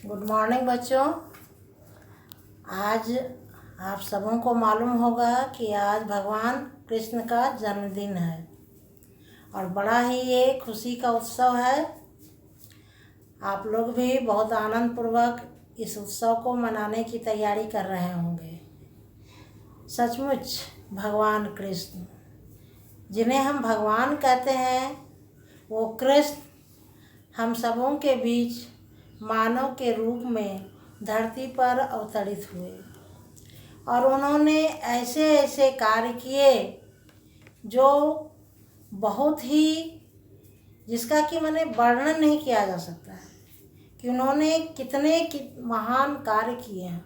Good morning बच्चों। आज आप सबों को मालूम होगा कि आज भगवान कृष्ण का जन्मदिन है और बड़ा ही ये खुशी का उत्सव है। आप लोग भी बहुत आनंद पूर्वक इस उत्सव को मनाने की तैयारी कर रहे होंगे। सचमुच भगवान कृष्ण, जिन्हें हम भगवान कहते हैं, वो कृष्ण हम सबों के बीच मानव के रूप में धरती पर अवतरित हुए और उन्होंने ऐसे ऐसे कार्य किए जो बहुत ही, जिसका कि मैंने वर्णन नहीं किया जा सकता है कि उन्होंने कितने महान कार्य किए हैं।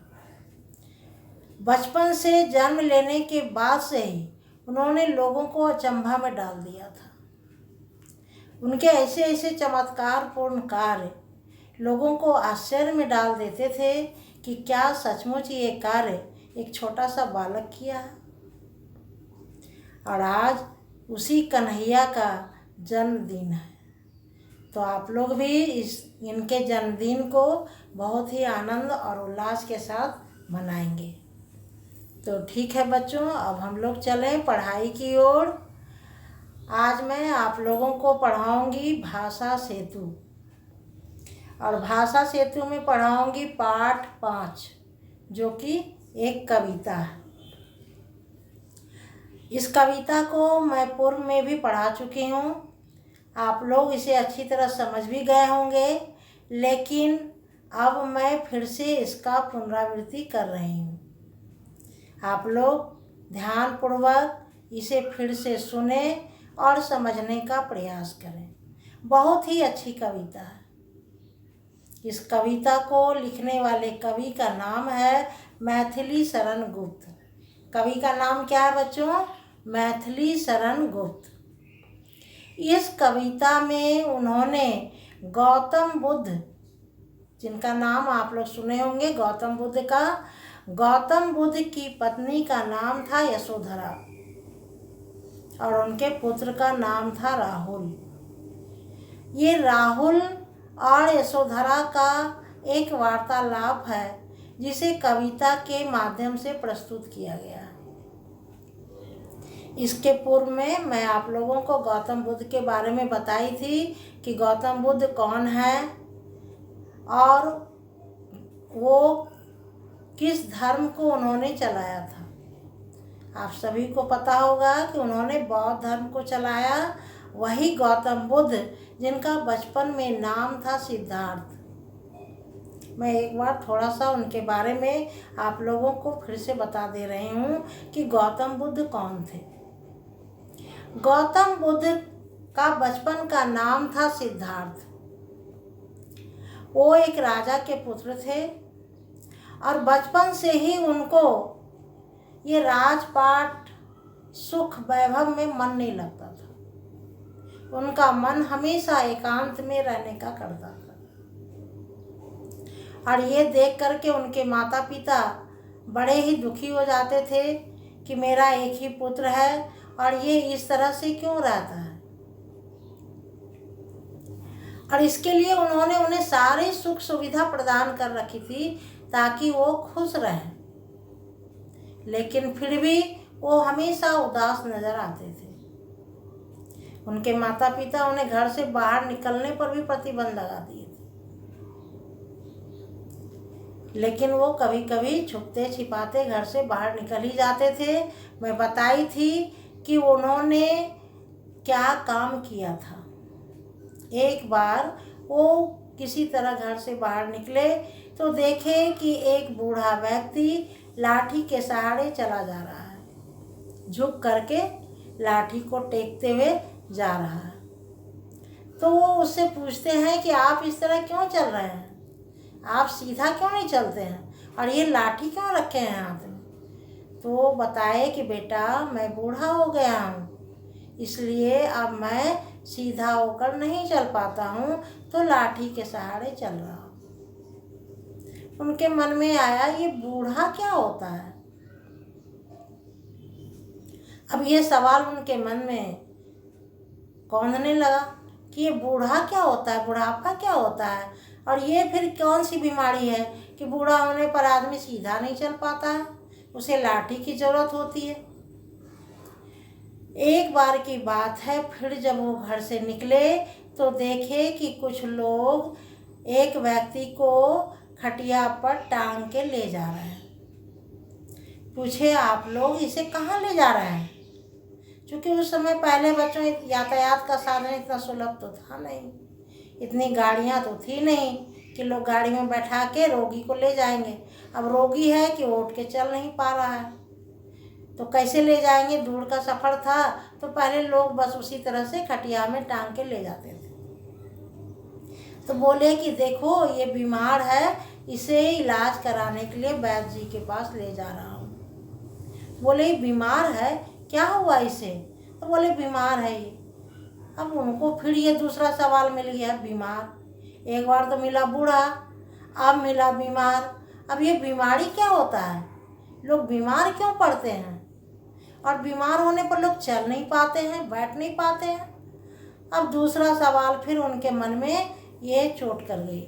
बचपन से जन्म लेने के बाद से ही उन्होंने लोगों को अचंभा में डाल दिया था। उनके ऐसे ऐसे चमत्कारपूर्ण कार्य लोगों को आश्चर्य में डाल देते थे कि क्या सचमुच ये कार्य एक छोटा सा बालक किया है। और आज उसी कन्हैया का जन्मदिन है, तो आप लोग भी इनके जन्मदिन को बहुत ही आनंद और उल्लास के साथ मनाएंगे। तो ठीक है बच्चों, अब हम लोग चलें पढ़ाई की ओर। आज मैं आप लोगों को पढ़ाऊंगी भाषा सेतु, और भाषा सेतु में पढ़ाऊंगी पाठ 5, जो कि एक कविता है। इस कविता को मैं पूर्व में भी पढ़ा चुकी हूँ। आप लोग इसे अच्छी तरह समझ भी गए होंगे, लेकिन अब मैं फिर से इसका पुनरावृत्ति कर रही हूँ। आप लोग ध्यानपूर्वक इसे फिर से सुने और समझने का प्रयास करें। बहुत ही अच्छी कविता है। इस कविता को लिखने वाले कवि का नाम है मैथिली शरण गुप्त। कवि का नाम क्या है बच्चों? मैथिली शरण गुप्त। इस कविता में उन्होंने गौतम बुद्ध, जिनका नाम आप लोग सुने होंगे गौतम बुद्ध का, गौतम बुद्ध की पत्नी का नाम था यशोधरा और उनके पुत्र का नाम था राहुल। ये राहुल और यशोधरा का एक वार्तालाप है जिसे कविता के माध्यम से प्रस्तुत किया गया है। इसके पूर्व में मैं आप लोगों को गौतम बुद्ध के बारे में बताई थी कि गौतम बुद्ध कौन है और वो किस धर्म को उन्होंने चलाया था। आप सभी को पता होगा कि उन्होंने बौद्ध धर्म को चलाया। वही गौतम बुद्ध जिनका बचपन में नाम था सिद्धार्थ। मैं एक बार थोड़ा सा उनके बारे में आप लोगों को फिर से बता दे रही हूँ कि गौतम बुद्ध कौन थे। गौतम बुद्ध का बचपन का नाम था सिद्धार्थ। वो एक राजा के पुत्र थे और बचपन से ही उनको ये राजपाट सुख वैभव में मन नहीं लगता था। उनका मन हमेशा एकांत में रहने का करता था। और ये देख करके उनके माता पिता बड़े ही दुखी हो जाते थे कि मेरा एक ही पुत्र है और ये इस तरह से क्यों रहता है। और इसके लिए उन्होंने उन्हें सारी सुख सुविधा प्रदान कर रखी थी ताकि वो खुश रहें, लेकिन फिर भी वो हमेशा उदास नजर आते थे। उनके माता पिता उन्हें घर से बाहर निकलने पर भी प्रतिबंध लगा दिए थे, लेकिन वो कभी कभी छुपते छिपाते घर से बाहर निकल ही जाते थे। मैं बताई थी कि उन्होंने क्या काम किया था। एक बार वो किसी तरह घर से बाहर निकले तो देखे कि एक बूढ़ा व्यक्ति लाठी के सहारे चला जा रहा है, झुक करके लाठी को टेकते हुए जा रहा है। तो वो उससे पूछते हैं कि आप इस तरह क्यों चल रहे हैं, आप सीधा क्यों नहीं चलते हैं और ये लाठी क्यों रखे हैं हाथ में। तो वो बताए कि बेटा मैं बूढ़ा हो गया हूँ, इसलिए अब मैं सीधा होकर नहीं चल पाता हूँ, तो लाठी के सहारे चल रहा हूँ। उनके मन में आया ये बूढ़ा क्या होता है। अब ये सवाल उनके मन में कौंधने लगा कि ये बूढ़ा क्या होता है, बुढ़ापा क्या होता है और ये फिर कौन सी बीमारी है कि बूढ़ा होने पर आदमी सीधा नहीं चल पाता है, उसे लाठी की ज़रूरत होती है। एक बार की बात है, फिर जब वो घर से निकले तो देखे कि कुछ लोग एक व्यक्ति को खटिया पर टांग के ले जा रहे हैं। पूछे, आप लोग इसे कहाँ ले जा रहे हैं? क्योंकि उस समय पहले बच्चों यातायात का साधन इतना सुलभ तो था नहीं, इतनी गाड़ियाँ तो थी नहीं कि लोग गाड़ी में बैठा के रोगी को ले जाएंगे। अब रोगी है कि उठ के चल नहीं पा रहा है तो कैसे ले जाएंगे? दूर का सफ़र था तो पहले लोग बस उसी तरह से खटिया में टांग के ले जाते थे। तो बोले कि देखो ये बीमार है, इसे इलाज कराने के लिए वैद्य जी के पास ले जा रहा हूँ। बोले बीमार है, क्या हुआ इसे? तो बोले बीमार है ये। अब उनको फिर ये दूसरा सवाल मिल गया, बीमार। एक बार तो मिला बूढ़ा, अब मिला बीमार। अब ये बीमारी क्या होता है? लोग बीमार क्यों पड़ते हैं? और बीमार होने पर लोग चल नहीं पाते हैं, बैठ नहीं पाते हैं। अब दूसरा सवाल फिर उनके मन में ये चोट कर गई।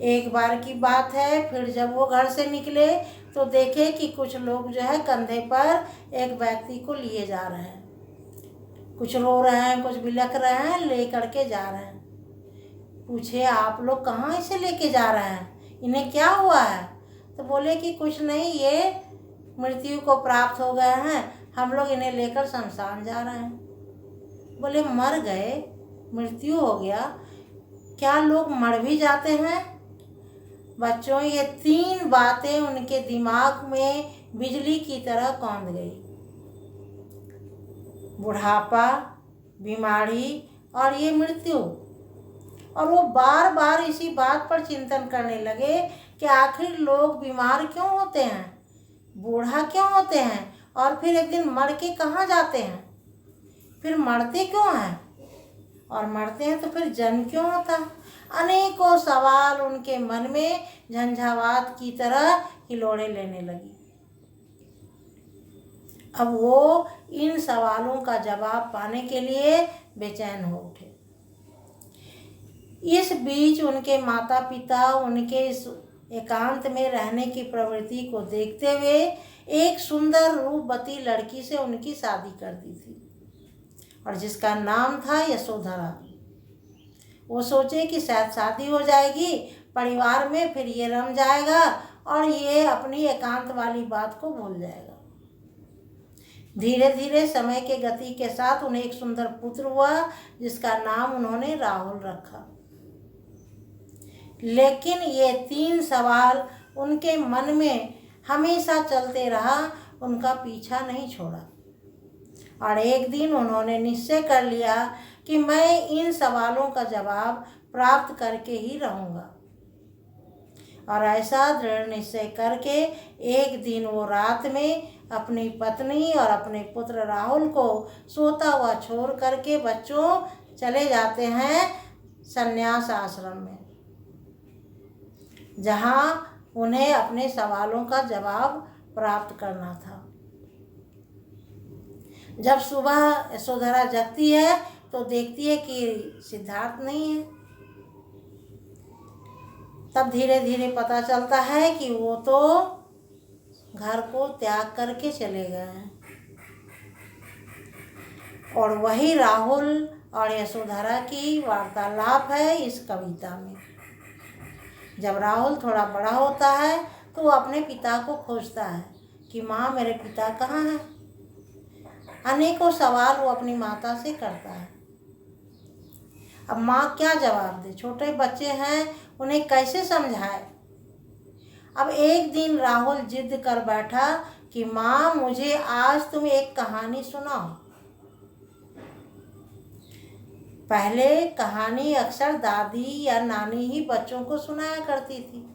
एक बार की बात है, फिर जब वो घर से निकले तो देखे कि कुछ लोग जो है कंधे पर एक व्यक्ति को लिए जा रहे हैं। कुछ रो रहे हैं, कुछ बिलख रहे हैं, ले करके जा रहे हैं। पूछे, आप लोग कहाँ इसे लेके जा रहे हैं? इन्हें क्या हुआ है? तो बोले कि कुछ नहीं, ये मृत्यु को प्राप्त हो गए हैं, हम लोग इन्हें लेकर शमशान जा रहे हैं। बोले मर गए, मृत्यु हो गया, क्या लोग मर भी जाते हैं? बच्चों, ये 3 बातें उनके दिमाग में बिजली की तरह कौंध गई। बुढ़ापा, बीमारी और ये मृत्यु। और वो बार बार इसी बात पर चिंतन करने लगे कि आखिर लोग बीमार क्यों होते हैं, बूढ़ा क्यों होते हैं, और फिर एक दिन मर के कहाँ जाते हैं? फिर मरते क्यों हैं? और मरते हैं तो फिर जन्म क्यों होता है? अनेकों सवाल उनके मन में झंझावात की तरह हिलोड़े लेने लगी। अब वो इन सवालों का जवाब पाने के लिए बेचैन हो उठे। इस बीच उनके माता पिता उनके इस एकांत में रहने की प्रवृत्ति को देखते हुए एक सुंदर रूपवती लड़की से उनकी शादी कर दी थी, और जिसका नाम था यशोधरा। वो सोचे कि शायद शादी हो जाएगी परिवार में, फिर ये रम जाएगा और ये अपनी एकांत वाली बात को भूल जाएगा। धीरे धीरे समय के गति के साथ उन्हें एक सुंदर पुत्र हुआ, जिसका नाम उन्होंने राहुल रखा। लेकिन ये 3 सवाल उनके मन में हमेशा चलते रहा, उनका पीछा नहीं छोड़ा। और एक दिन उन्होंने निश्चय कर लिया कि मैं इन सवालों का जवाब प्राप्त करके ही रहूँगा। और ऐसा दृढ़ निश्चय करके एक दिन वो रात में अपनी पत्नी और अपने पुत्र राहुल को सोता हुआ छोड़ करके बच्चों चले जाते हैं संन्यास आश्रम में, जहाँ उन्हें अपने सवालों का जवाब प्राप्त करना था। जब सुबह यशोधरा जगती है तो देखती है कि सिद्धार्थ नहीं है। तब धीरे धीरे पता चलता है कि वो तो घर को त्याग करके चले गए हैं। और वही राहुल और यशोधरा की वार्तालाप है इस कविता में। जब राहुल थोड़ा बड़ा होता है तो वो अपने पिता को खोजता है कि माँ मेरे पिता कहाँ हैं। अनेकों सवाल वो अपनी माता से करता है। अब माँ क्या जवाब दे, छोटे बच्चे हैं, उन्हें कैसे समझाए। अब एक दिन राहुल जिद कर बैठा कि माँ मुझे आज तुम एक कहानी सुनाओ। पहले कहानी अक्सर दादी या नानी ही बच्चों को सुनाया करती थी।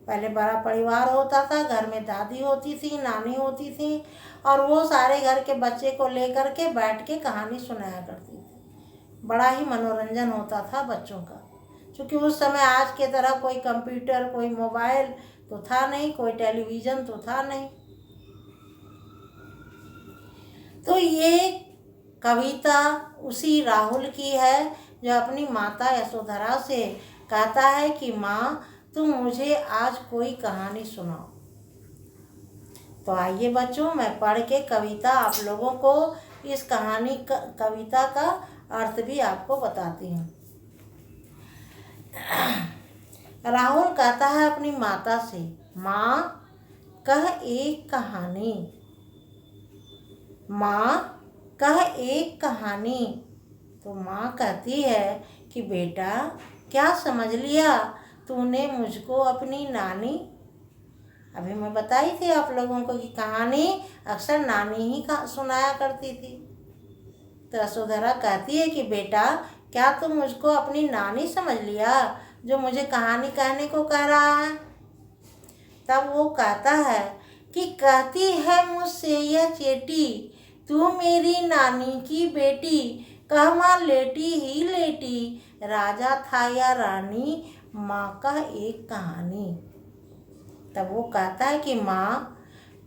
पहले बड़ा परिवार होता था, घर में दादी होती थी, नानी होती थी, और वो सारे घर के बच्चे को लेकर के बैठ के कहानी सुनाया करती थी। बड़ा ही मनोरंजन होता था बच्चों का, क्योंकि उस समय आज के तरह कोई कंप्यूटर, कोई मोबाइल तो था नहीं, कोई टेलीविज़न तो था नहीं। तो ये कविता उसी राहुल की है जो अपनी माता यशोधरा से कहता है कि माँ तुम मुझे आज कोई कहानी सुनाओ। तो आइए बच्चों, मैं पढ़ के कविता आप लोगों को इस कहानी कविता का अर्थ भी आपको बताती हूँ। राहुल कहता है अपनी माता से, माँ कह एक कहानी, माँ कह एक कहानी। तो माँ कहती है कि बेटा क्या समझ लिया तूने मुझको अपनी नानी। अभी मैं बताई थी आप लोगों को कि कहानी अक्सर नानी ही सुनाया करती थी। तो यशोधरा कहती है कि बेटा क्या तुम मुझको अपनी नानी समझ लिया जो मुझे कहानी कहने को कह रहा है। तब वो कहता है कि कहती है मुझसे यह चेटी, तू मेरी नानी की बेटी, कहवा लेटी ही लेटी, राजा था या रानी, माँ का एक कहानी। तब वो कहता है कि माँ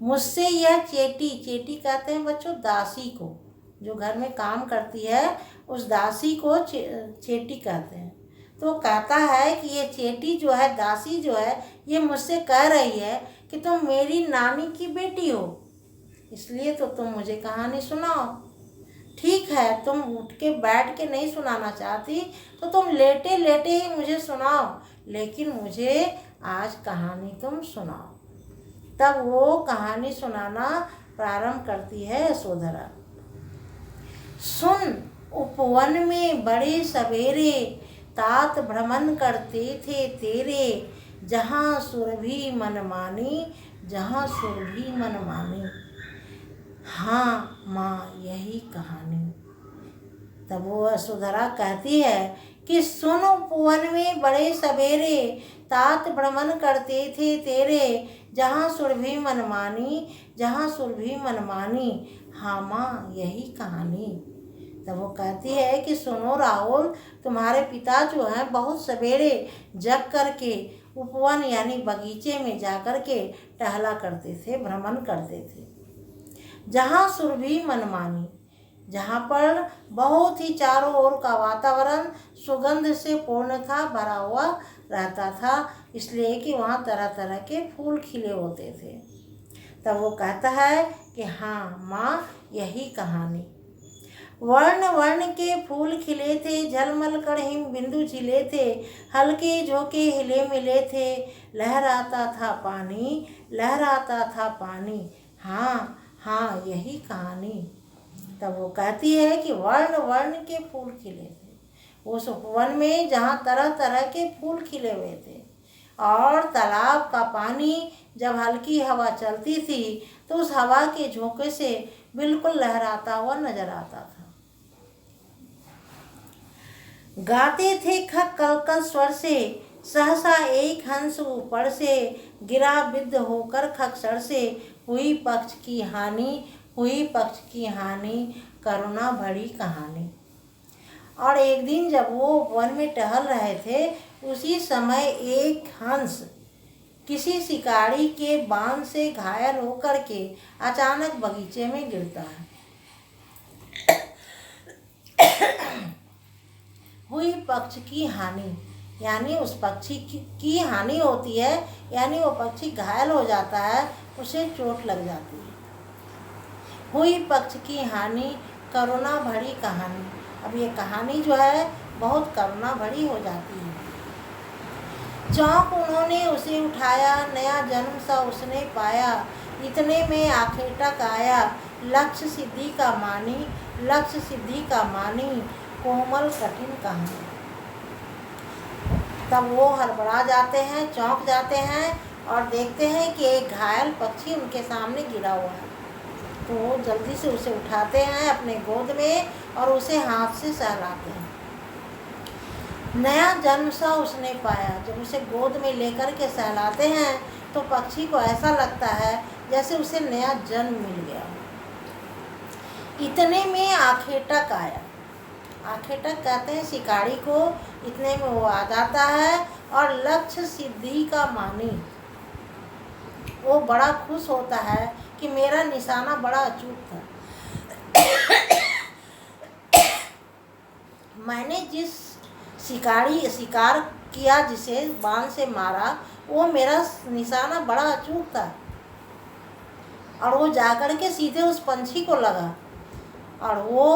मुझसे यह चेटी, चेटी कहते हैं बच्चों दासी को, जो घर में काम करती है उस दासी को चेटी कहते हैं। तो कहता है कि ये चेटी जो है, दासी जो है, ये मुझसे कह रही है कि तुम मेरी नानी की बेटी हो, इसलिए तो तुम मुझे कहानी सुनाओ। ठीक है, तुम उठ के बैठ के नहीं सुनाना चाहती तो तुम लेटे लेटे ही मुझे सुनाओ, लेकिन मुझे आज कहानी तुम सुनाओ। तब वो कहानी सुनाना प्रारंभ करती है यशोधरा। सुन उपवन में बड़े सवेरे, तात भ्रमण करते थे तेरे, जहाँ सुरभि मनमानी, जहाँ सुरभि मनमानी। हाँ माँ यही कहानी। तब वो यशोधरा कहती है कि सुन उपवन में बड़े सवेरे, तात भ्रमण करते थे तेरे, जहाँ सुरभि मनमानी, जहाँ सुरभि मनमानी। हाँ माँ यही कहानी। तब वो कहती है कि सुनो राहुल, तुम्हारे पिता जो हैं बहुत सवेरे जग करके उपवन यानी बगीचे में जा कर के टहला करते थे, भ्रमण करते थे। जहाँ सुरभि मनमानी, जहाँ पर बहुत ही चारों ओर का वातावरण सुगंध से पूर्ण था, भरा हुआ रहता था, इसलिए कि वहाँ तरह तरह के फूल खिले होते थे। तब वो कहता है कि हाँ माँ यही कहानी। वर्ण वर्ण के फूल खिले थे, झलमल कर हिम बिंदु झिले थे, हल्के झोंके हिले मिले थे, लहराता था पानी, लहराता था पानी। हाँ हाँ यही कहानी। तब वो कहती है कि वर्ण वर्ण के फूल खिले थे उस वन में जहाँ तरह तरह के फूल खिले हुए थे, और तालाब का पानी जब हल्की हवा चलती थी तो उस हवा के झोंके से बिल्कुल लहराता हुआ नजर आता था। गाते थे खक कलकल स्वर से, सहसा एक हंस ऊपर से, गिरा बिद्ध होकर खक्सर से, हुई पक्ष की हानि, हुई पक्ष की हानि, करुणा भरी कहानी। और एक दिन जब वो वन में टहल रहे थे, उसी समय एक हंस किसी शिकारी के बाण से घायल होकर के अचानक बगीचे में गिरता है। हुई पक्ष की हानि यानी उस पक्षी की हानि होती है, यानी वो पक्षी घायल हो जाता है, उसे चोट लग जाती है। हुई पक्ष की हानि, करुणा भरी कहानी। अब ये कहानी जो है बहुत करुणा भरी हो जाती है। चौंक उन्होंने उसे उठाया, नया जन्म सा उसने पाया, इतने में आखेटक आया, लक्ष्य सिद्धि का मानी, लक्ष्य सिद्धि का मानी, कोमल कठिन कहानी। तब वो हड़बड़ा जाते हैं, चौंक जाते हैं और देखते हैं कि एक घायल पक्षी उनके सामने गिरा हुआ है। तो वो जल्दी से उसे उठाते हैं अपने गोद में और उसे हाथ से सहलाते हैं। नया जन्म सा उसने पाया। जब उसे गोद में लेकर के सहलाते हैं तो पक्षी को ऐसा लगता है जैसे उसे नया जन्म मिल गया। इतने में आखेटक आया। आखेटक कहते हैं शिकारी को। इतने में वो आ जाता है और लक्ष्य सिद्धि का मानी, वो बड़ा खुश होता है कि मेरा निशाना बड़ा अचूक था। मैंने जिस शिकार किया, जिसे बाण से मारा, वो मेरा निशाना बड़ा अचूक था और वो जाकर के सीधे उस पंछी को लगा और वो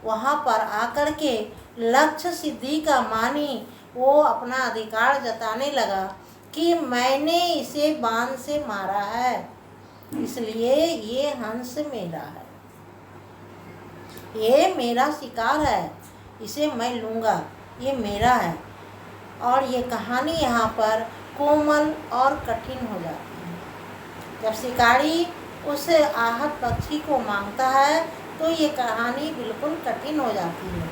वहाँ पर आकर के लक्ष्य सिद्धि का मानी वो अपना अधिकार जताने लगा कि मैंने इसे बाण से मारा है, इसलिए ये हंस मेरा है, ये मेरा शिकार है, इसे मैं लूँगा, ये मेरा है। और ये कहानी यहाँ पर कोमल और कठिन हो जाती है। जब शिकारी उस आहत पक्षी को मांगता है तो ये कहानी बिल्कुल कठिन हो जाती है।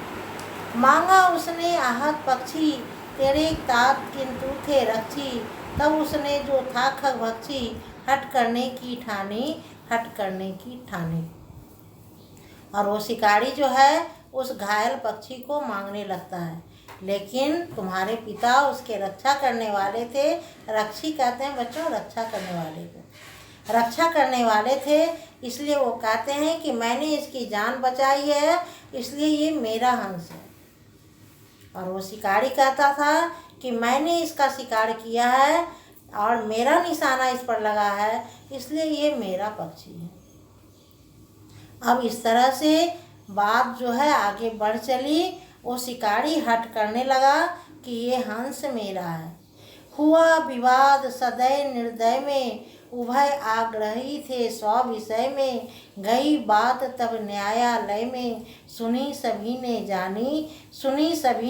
मांगा उसने आहत पक्षी, तेरे तात किंतु थे रक्षी, तब उसने जो था खगभक्षी, हट करने की ठानी। और वो शिकारी जो है उस घायल पक्षी को मांगने लगता है, लेकिन तुम्हारे पिता उसके रक्षा करने वाले थे। रक्षी कहते हैं बच्चों, रक्षा करने वाले को, रक्षा करने वाले थे, इसलिए वो कहते हैं कि मैंने इसकी जान बचाई है, इसलिए ये मेरा हंस है। और वो शिकारी कहता था कि मैंने इसका शिकार किया है और मेरा निशाना इस पर लगा है, इसलिए ये मेरा पक्षी है। अब इस तरह से बात जो है आगे बढ़ चली। वो शिकारी हट करने लगा कि ये हंस मेरा है। हुआ विवाद सदैव निर्दय में, उभय आग्रही थे स्व विषय में, गई बात तब न्यायालय में, सुनी सभी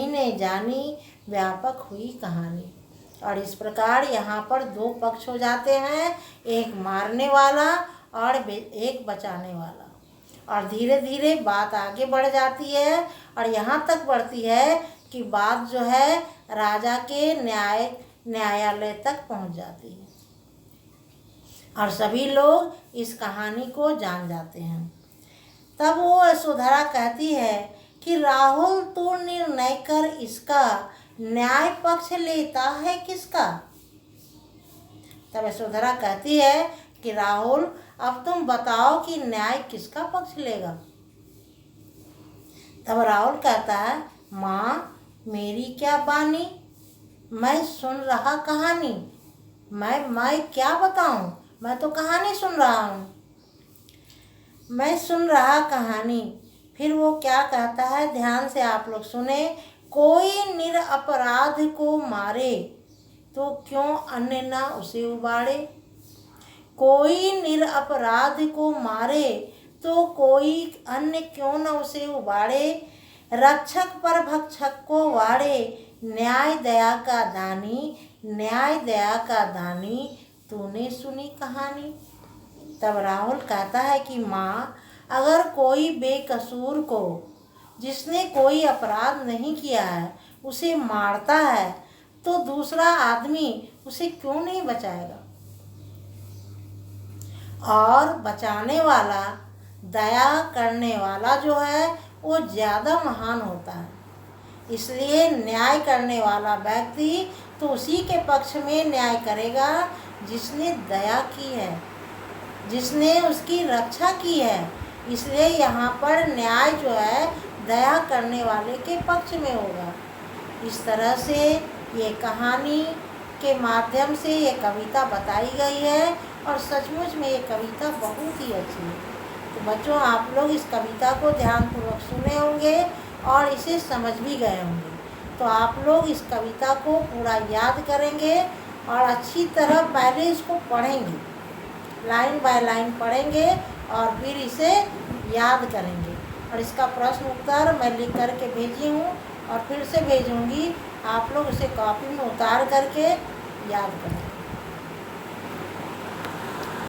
ने जानी, व्यापक हुई कहानी। और इस प्रकार यहाँ पर दो पक्ष हो जाते हैं, एक मारने वाला और एक बचाने वाला। और धीरे धीरे बात आगे बढ़ जाती है और यहाँ तक बढ़ती है कि बात जो है राजा के न्यायालय तक पहुँच जाती है और सभी लोग इस कहानी को जान जाते हैं। तब वो यशोधरा कहती है कि राहुल तू निर्णय कर इसका, न्याय पक्ष लेता है किसका। तब यशोधरा कहती है कि राहुल अब तुम बताओ कि न्याय किसका पक्ष लेगा। तब राहुल कहता है, माँ मेरी क्या बानी, मैं सुन रहा कहानी, मैं क्या बताऊं, मैं तो कहानी सुन रहा हूँ, मैं सुन रहा कहानी। फिर वो क्या कहता है, ध्यान से आप लोग सुने। कोई निरपराध को मारे तो क्यों अन्य ना उसे उबाड़े, कोई निरपराध को मारे तो कोई अन्य क्यों न उसे उबाड़े, रक्षक पर भक्षक को वाड़े, न्याय दया का दानी, तूने सुनी कहानी। तब राहुल कहता है कि माँ अगर कोई बेकसूर को, जिसने कोई अपराध नहीं किया है, उसे मारता है तो दूसरा आदमी उसे क्यों नहीं बचाएगा। और बचाने वाला, दया करने वाला जो है वो ज़्यादा महान होता है। इसलिए न्याय करने वाला व्यक्ति तो उसी के पक्ष में न्याय करेगा जिसने दया की है, जिसने उसकी रक्षा की है। इसलिए यहाँ पर न्याय जो है दया करने वाले के पक्ष में होगा। इस तरह से ये कहानी के माध्यम से ये कविता बताई गई है और सचमुच में ये कविता बहुत ही अच्छी है। तो बच्चों आप लोग इस कविता को ध्यानपूर्वक सुने होंगे और इसे समझ भी गए होंगे। तो आप लोग इस कविता को पूरा याद करेंगे और अच्छी तरह पहले इसको पढ़ेंगे, लाइन बाय लाइन पढ़ेंगे और फिर इसे याद करेंगे। और इसका प्रश्न उत्तर मैं लिख करके भेजी हूँ और फिर से भेजूँगी, आप लोग उसे कॉपी में उतार करके याद करें।